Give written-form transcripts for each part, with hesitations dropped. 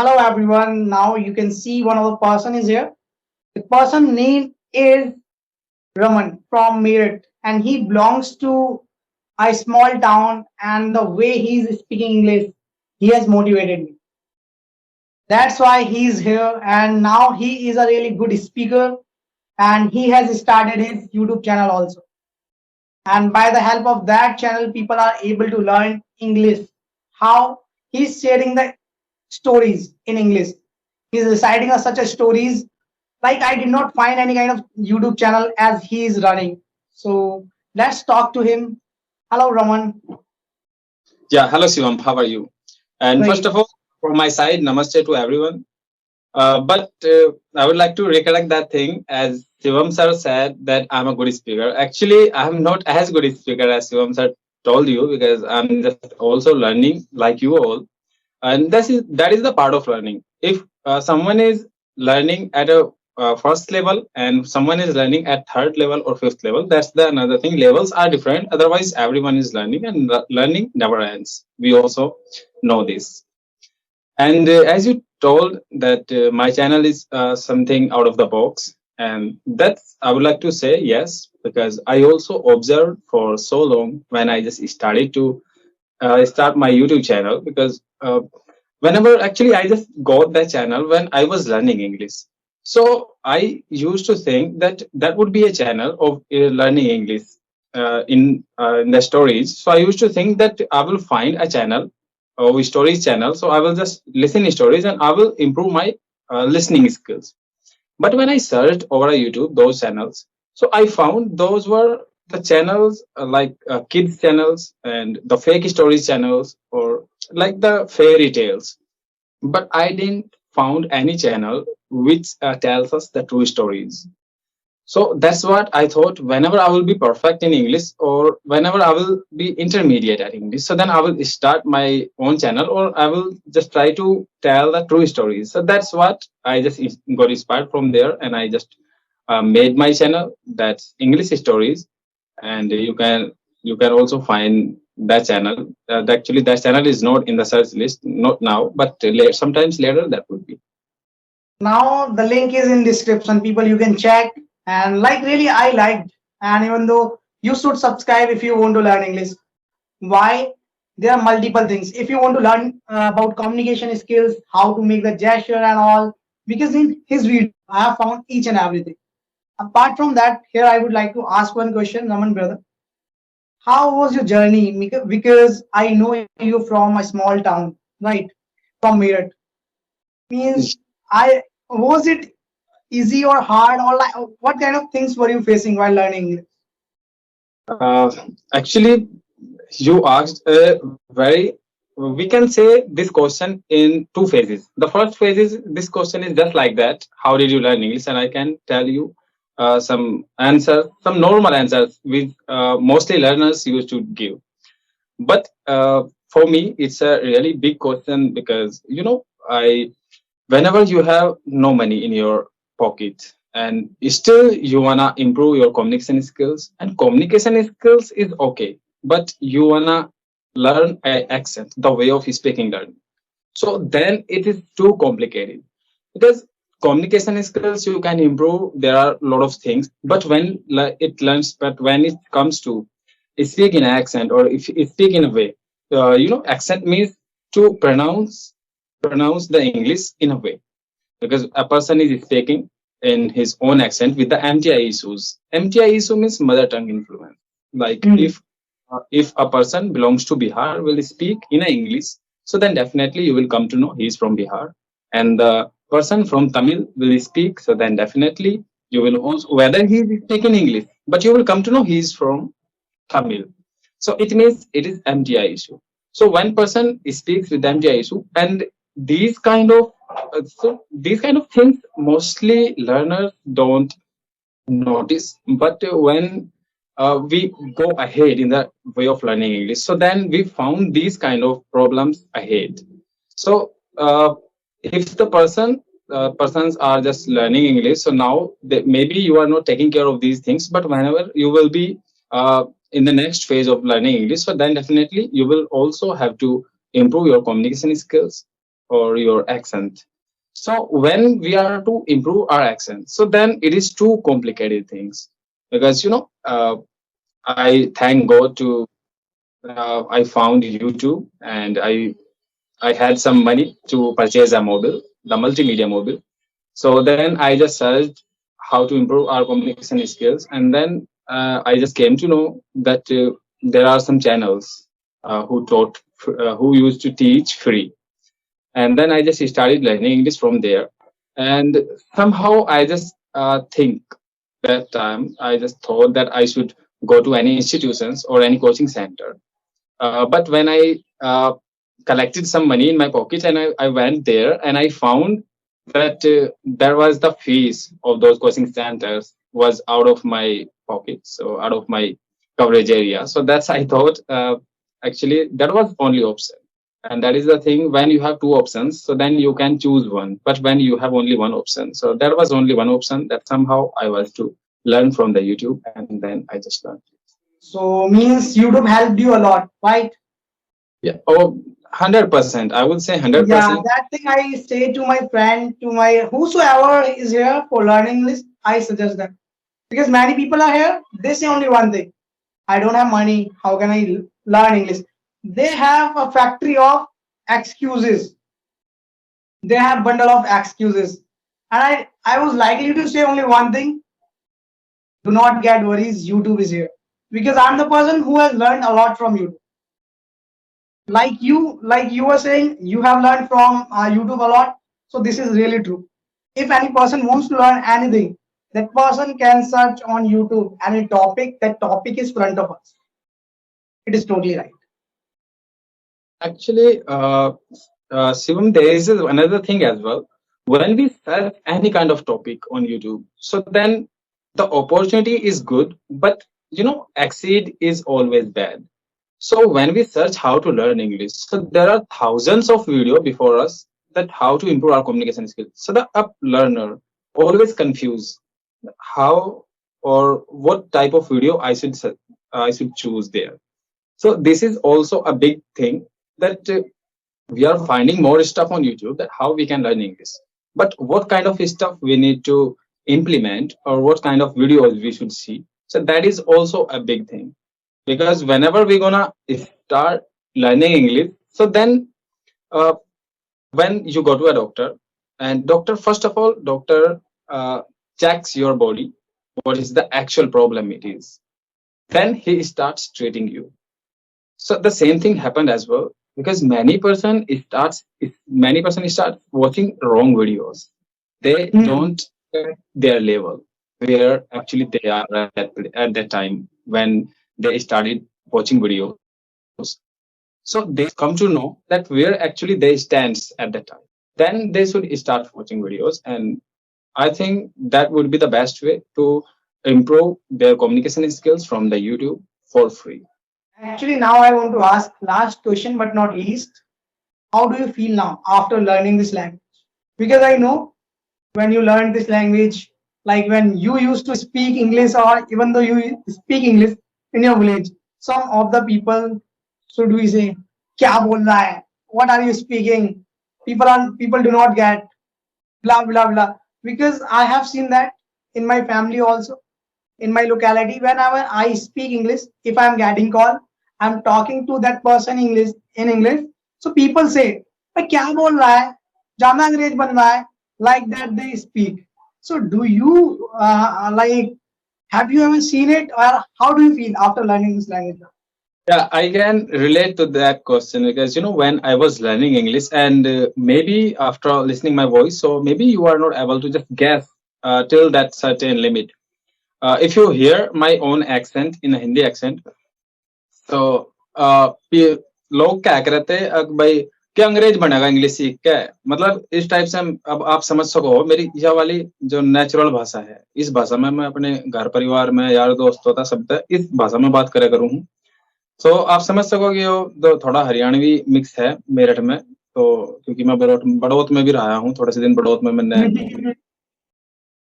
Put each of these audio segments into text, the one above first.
Hello everyone. Now you can see one of the person is here. The person name is Raman from Meerut, and he belongs to a small town. And the way he is speaking English, he has motivated me. That's why he's here, and now he is a really good speaker, and he has started his YouTube channel also. And by the help of that channel, people are able to learn English. How he's sharing the stories in English. He's reciting us such a stories. Like I did not find any kind of YouTube channel as he is running. So let's talk to him. Hello, Raman. Yeah, hello Shivam, how are you? And first Great. of all, from my side, namaste to everyone. But I would like to recollect that thing as Shivam sir said that I'm a good speaker. Actually, I'm not as good a speaker as Shivam sir told you because I'm just also learning like you all, and that is the part of learning. If someone is learning at a first level and someone is learning at third level or fifth level, that's the another thing. Levels are different. Otherwise, everyone is learning, and learning never ends. We also know this. And as you told that my channel is something out of the box, and that's I would like to say yes because I also observed for so long when I just started to start my YouTube channel because whenever actually I just got that channel when I was learning English. So I used to think that that would be a channel of learning English in the stories. So I used to think that I will find a channel or stories channel. So I will just listen stories and I will improve my listening skills. But when I searched over YouTube those channels, so I found those were the channels like kids channels and the fake stories channels or like the fairy tales. But I didn't found any channel which tells us the true stories. So that's what I thought. Whenever I will be perfect in English or whenever I will be intermediate at English, so then I will start my own channel or I will just try to tell the true stories. So that's what I just got inspired from there, and I just made my channel. That's English stories, and you can also find that channel. Actually, that channel is not in the search list, not now, but sometimes later that would be. Now the link is in description. People you can check and like really I liked. And even though you should subscribe if you want to learn English. Why? There are multiple things. If you want to learn about communication skills, how to make the gesture and all, because in his video, I have found each and everything. Apart from that, here I would like to ask one question, Raman brother. How was your journey? Because I know you from a small town, right? From Meerut. Means I was it easy or hard or like what kind of things were you facing while learning English? Uh, Actually, you asked a very, we can say this question in two phases. The first phase is this question is just like that. How did you learn English? And I can tell you some answers, some normal answers which mostly learners used to give. But for me, it's a really big question because, I whenever you have no money in your pocket and still you wanna improve your communication skills, and communication skills is okay, but you wanna learn a accent, the way of speaking learn. So then it is too complicated because communication skills you can improve. There are a lot of things, but when it comes to speak in accent or if you speak in a way, accent means to pronounce the English in a way because a person is speaking in his own accent with the MTI issues. MTI issue means mother tongue influence. Like Mm. if a person belongs to Bihar will speak in a English, so then definitely you will come to know he is from Bihar. And the person from Tamil will speak, so then definitely you will also whether he is speaking English, but you will come to know he is from Tamil. So it means it is MTI issue. So one person speaks with MTI issue, and these kind of these kind of things mostly learners don't notice. But when we go ahead in the way of learning English, so then we found these kind of problems ahead. So if the persons are just learning English, so now maybe you are not taking care of these things, but whenever you will be in the next phase of learning English, so then definitely you will also have to improve your communication skills. or your accent. So when we are to improve our accent, so then it is too complicated things, because I thank God to I found YouTube, and I had some money to purchase a mobile, the multimedia mobile. So then I just searched how to improve our communication skills, and then I just came to know that there are some channels who used to teach free, and then I just started learning English from there. And somehow I just think that time I just thought that I should go to any institutions or any coaching center. But when I collected some money in my pocket, and I went there, and I found that there was the fees of those coaching centers was out of my pocket, so out of my coverage area. So that's I thought actually that was only option, and that is the thing. When you have two options, so then you can choose one. But when you have only one option, so there was only one option, that somehow I was to learn from the YouTube, and then I just learned. So means YouTube helped you a lot, right? Yeah. Oh, 100%. I would say Yeah, 100%. that thing I say to my friend, to my whosoever is here for learning English, I suggest that. Because many people are here, they say only one thing: I don't have money. How can I learn English? They have a factory of excuses. They have bundle of excuses. And I was likely to say only one thing: do not get worries, YouTube is here. Because I'm the person who has learned a lot from YouTube. Like you were saying, you have learned from YouTube a lot. So this is really true. If any person wants to learn anything, that person can search on YouTube any topic. That topic is front of us. It is totally right. Actually, Shivam, there is another thing as well. When we search any kind of topic on YouTube, so then the opportunity is good, but exceed is always bad. So when we search how to learn English, so there are thousands of video before us that how to improve our communication skills. So the up learner always confused how or what type of video I should choose there. So this is also a big thing, that we are finding more stuff on YouTube, that how we can learn English. But what kind of stuff we need to implement, or what kind of videos we should see. So that is also a big thing, because whenever we're gonna start learning English, so then uh, when you go to a doctor, and doctor, first of all, doctor checks your body, what is the actual problem it is. Then he starts treating you. So the same thing happened as well, because many person start watching wrong videos. They Hmm. don't get their level where actually they are at that time when they started watching videos. So they come to know that where actually they stands at that time. Then they should start watching videos, and I think that would be the best way to improve their communication skills from the YouTube for free. Actually, now I want to ask last question, but not least. How do you feel now after learning this language? Because I know when you learn this language, like when you used to speak English, or even though you speak English in your village, some of the people should we say, "Kya bol raha hai? What are you speaking?" People do not get blah blah blah. Because I have seen that in my family also, in my locality. Whenever I speak English, if I'm getting call, I'm talking to that person English in English. So people say, "भाई क्या बोल रहा है? ज्यादा अंग्रेज बन रहा है?" Like that they speak. So do you like? Have you ever seen it, or how do you feel after learning this language? Yeah, I can relate to that question, because when I was learning English, and maybe after listening my voice, so maybe you are not able to just guess till that certain limit. If you hear my own accent in a Hindi accent, तो लोग क्या कह रहे थे भाई क्या अंग्रेज बनेगा इंग्लिश सीख के, मतलब इस टाइप से अब आप समझ सको मेरी यह वाली जो नेचुरल भाषा है, इस भाषा में मैं अपने घर परिवार में यार दोस्तों था सब इस भाषा में बात करे करूँ हूँ। तो आप समझ सको कि वो तो थोड़ा हरियाणवी मिक्स है मेरठ में, तो क्योंकि मैं बड़ौत में भी रहा हूँ थोड़े से दिन, बड़ौत में मैंने।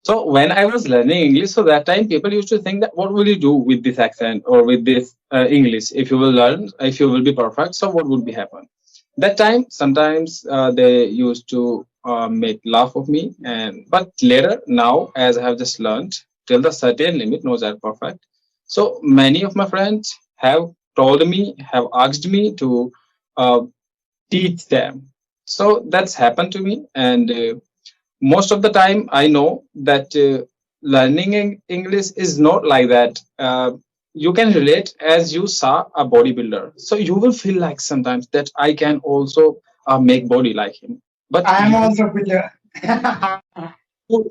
So when I was learning English, so that time people used to think that what will you do with this accent or with this English if you will learn, if you will be perfect, so what would be happen? That time, sometimes they used to make laugh of me, and but later, now, as I have just learned, till the certain limit, knows are perfect. So many of my friends have told me, have asked me to uh, teach them. So that's happened to me, and most of the time, I know that learning English is not like that. You can relate as you saw a bodybuilder, so you will feel like sometimes that I can also make body like him, but I am also builder.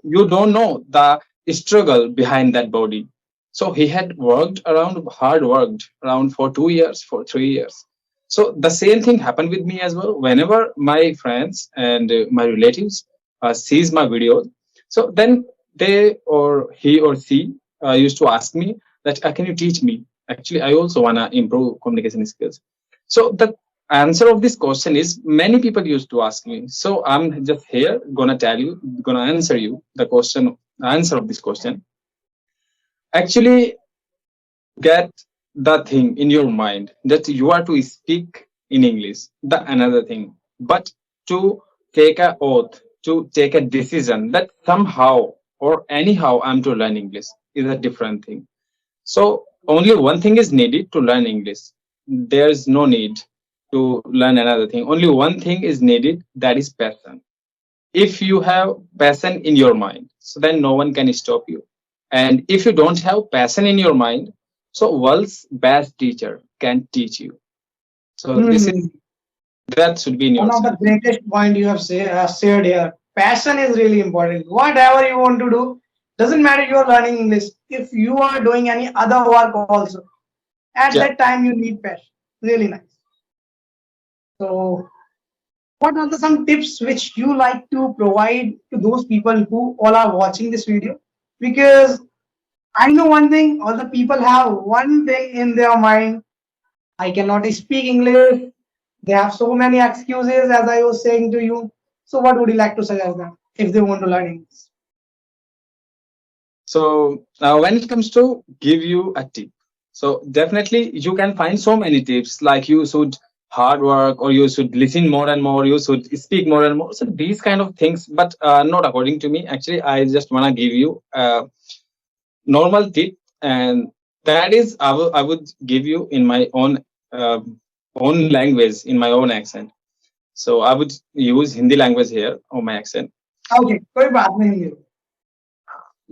you don't know the struggle behind that body. So he had worked around, hard worked around for 2 years, for 3 years. So the same thing happened with me as well. Whenever my friends and my relatives sees my videos, so then they or he or she used to ask me that, can you teach me? Actually, I also wanna improve communication skills. So the answer of this question is many people used to ask me. So I'm just here gonna tell you, gonna answer you the question, answer of this question. Actually, get the thing in your mind that you are to speak in English. The another thing, but to take a oath, to take a decision that somehow or anyhow I'm to learn English is a different thing. So only one thing is needed to learn English. There's no need to learn another thing. Only one thing is needed, that is passion. If you have passion in your mind, so then no one can stop you. And if you don't have passion in your mind, so world's best teacher can teach you. So this is Hmm. that should be in One of yourself. the greatest point you have shared here. Passion is really important. Whatever you want to do, doesn't matter you are learning English. If you are doing any other work also, at Yeah. that time you need passion. Really nice. So, what are some tips which you like to provide to those people who all are watching this video? Because I know one thing, all the people have one thing in their mind. I cannot speak English. They have so many excuses, as I was saying to you. So, what would you like to suggest them if they want to learn English? So when it comes to give you a tip, so definitely you can find so many tips, like you should hard work, or you should listen more and more, you should speak more and more. So these kind of things, but not according to me. Actually, I just wanna give you a normal tip, and that is I would give you in my uh, own language, in my own accent. So I would use Hindi language here on my accent. Okay, कोई बात नहीं है.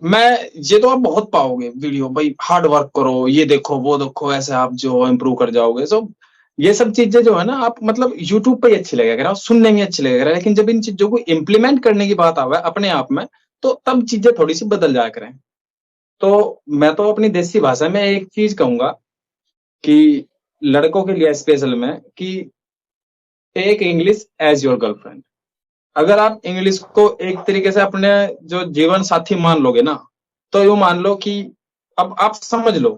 मैं ये तो आप बहुत पाओगे वीडियो भाई, हार्ड वर्क करो, ये देखो वो देखो, ऐसे आप जो इम्प्रूव कर जाओगे. सो ये सब चीजें जो है ना, आप मतलब यूट्यूब पे ही अच्छी लगेगा, सुनने में अच्छी लगेगा, लेकिन जब इन चीजों को इम्प्लीमेंट करने की बात आवे अपने आप में, तो तब चीजें थोड़ी सी बदल जाया करें. तो मैं तो अपनी देसी भाषा में एक चीज कहूंगा कि लड़कों के लिए स्पेशल में, कि take English as your girlfriend. अगर आप इंग्लिश को एक तरीके से अपने जो जीवन साथी मान लोगे ना, तो यूं मान लो कि अब आप समझ लो,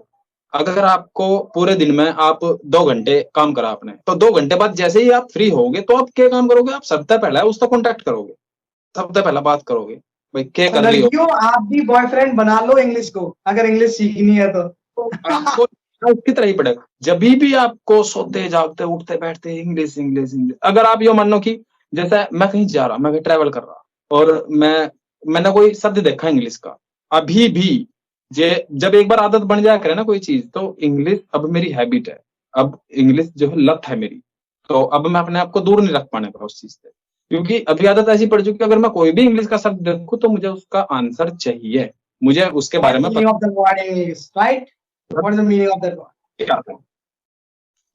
अगर आपको पूरे दिन में आप 2 घंटे काम करा आपने, तो 2 घंटे बाद जैसे ही आप फ्री होगे, तो आप क्या काम करोगे? आप सबसे पहले उसको कॉन्टेक्ट करोगे, सबसे पहला बात करोगे, भाई क्या तो कर रही हो. लड़कियों आप भी बॉयफ्रेंड बना लो इंग्लिश को, अगर इंग्लिश सीखनी है तो. तो आपको उसकी तरह ही पड़ेगा. जब भी आपको सोते जागते उठते बैठते इंग्लिश इंग्लिश इंग्लिश, अगर आप यो मान लो कि जैसे मैं कहीं जा रहा, मैं कहीं ट्रैवल कर रहा, और मैंने कोई शब्द देखा इंग्लिश का, अभी भी जब एक बार आदत बन जाया करे ना कोई चीज, तो इंग्लिश अब मेरी हैबिट है, अब इंग्लिश जो है लत है मेरी. तो अब मैं अपने आप को दूर नहीं रख पाने का उस चीज से, क्योंकि अभी आदत ऐसी पड़ चुकी है, अगर मैं कोई भी इंग्लिश का शब्द देखूं तो मुझे उसका आंसर चाहिए, मुझे उसके बारे में meaning of the word in English, right? What is the meaning of that word? पता है.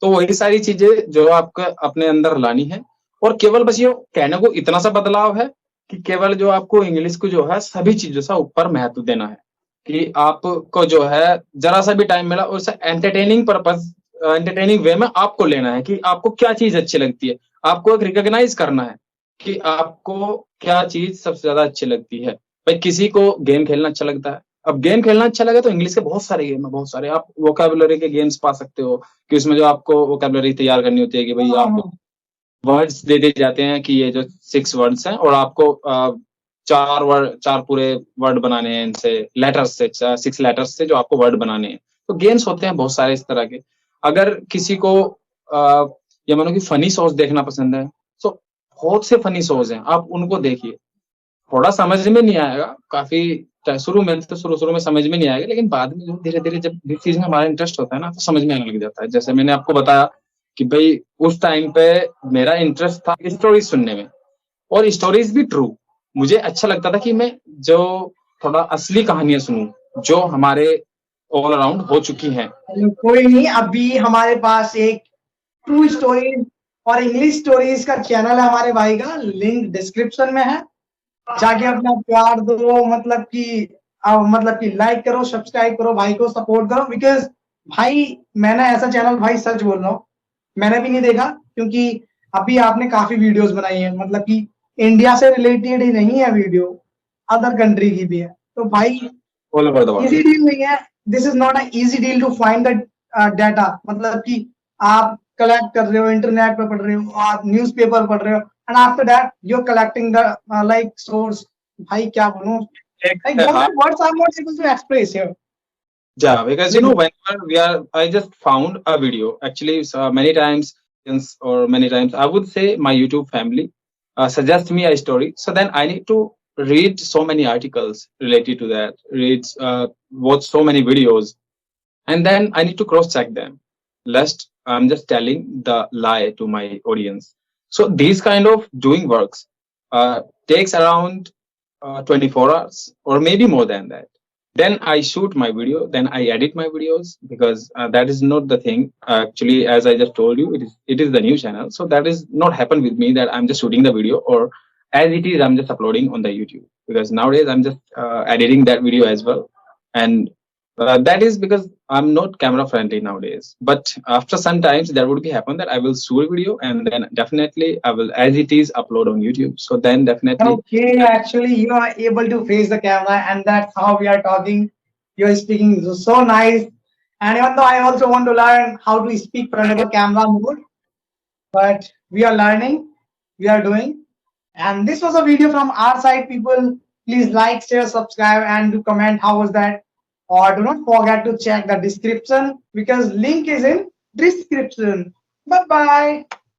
तो वही सारी चीजें जो आपको अपने अंदर लानी है, और केवल बस ये कहने को इतना सा बदलाव है कि केवल जो आपको इंग्लिश को जो है सभी चीजों से ऊपर महत्व देना है, कि आपको जो है जरा सा भी टाइम मिला उसे एंटरटेनिंग पर्पज, एंटरटेनिंग वे में आपको लेना है, कि आपको क्या चीज अच्छी लगती है. आपको एक रिकॉग्नाइज करना है कि आपको क्या चीज सबसे ज्यादा अच्छी लगती है. भाई किसी को गेम खेलना अच्छा लगता है, अब गेम खेलना अच्छा लगे तो इंग्लिश के बहुत सारे गेम है, बहुत सारे आप वोकैबुलरी के गेम्स पा सकते हो, कि उसमें जो आपको वोकैबुलरी तैयार करनी होती है, कि भाई आपको वर्ड्स दे दिए जाते हैं कि ये जो 6 वर्ड्स हैं, और आपको 4 पूरे वर्ड बनाने हैं इनसे, लेटर्स से, 6 लेटर्स से जो आपको वर्ड बनाने हैं. तो गेम्स होते हैं बहुत सारे इस तरह के. अगर किसी को या मानो कि फनी शोज देखना पसंद है, तो बहुत से फनी शोज हैं, आप उनको देखिए। थोड़ा समझ में नहीं आएगा, काफी शुरू में समझ में नहीं आएगा, लेकिन बाद में जो धीरे धीरे जब जिस चीज में हमारा इंटरेस्ट होता है ना, तो समझ में आने लग जाता है। जैसे मैंने आपको बताया कि भाई उस टाइम पे मेरा इंटरेस्ट था स्टोरीज सुनने में, और स्टोरीज भी ट्रू। मुझे अच्छा लगता था कि मैं जो थोड़ा असली कहानियां सुनूं, जो हमारे ऑल अराउंड हो चुकी हैं। कोई नहीं, अभी हमारे पास एक ट्रू स्टोरीज और इंग्लिश स्टोरीज का चैनल है हमारे भाई का, लिंक डिस्क्रिप्शन में है, जाके अपना प्यार दो, मतलब कि लाइक करो, सब्सक्राइब करो, भाई को सपोर्ट करो। बिकॉज भाई मैंने ऐसा चैनल, भाई सच बोल रहा हूँ, मैंने भी नहीं देखा, क्योंकि अभी आपने काफी वीडियोस बनाई है, मतलब कि इंडिया से रिलेटेड ही नहीं है वीडियो, अदर कंट्री की भी है। तो भाई all over the world. Easy deal नहीं है, this is not a easy deal to find the data. मतलब कि आप कलेक्ट कर रहे हो, इंटरनेट पे पढ़ रहे हो, आप न्यूज़पेपर पढ़ रहे हो, and after that you are collecting the like source. भाई क्या बोलूं, like there are words I'm not able to express here. Yeah, because whenever I just found a video. Actually, many times, or many times, I would say my YouTube family suggest me a story. So then I need to read so many articles related to that, watch so many videos, and then I need to cross check them, lest I'm just telling the lie to my audience. So these kind of doing works takes around 24 hours or maybe more than that. Then I shoot my video, then I edit my videos, because that is not the thing. Actually, as I just told you, it is the new channel, so that is not happen with me that I'm just shooting the video, or as it is I'm just uploading on the YouTube, because nowadays I'm just editing that video as well. And that is because I'm not camera friendly nowadays. But after some times that would be happen that I will shoot a video, and then definitely I will, as it is, upload on YouTube. So then definitely. Okay, actually you are able to face the camera, and that's how we are talking. You're speaking so nice. And even though I also want to learn how to speak for another camera mode, but we are learning, we are doing. And this was a video from our side, people. Please like, share, subscribe, and do comment how was that. Or do not forget to check the description, because link is in description. Bye bye.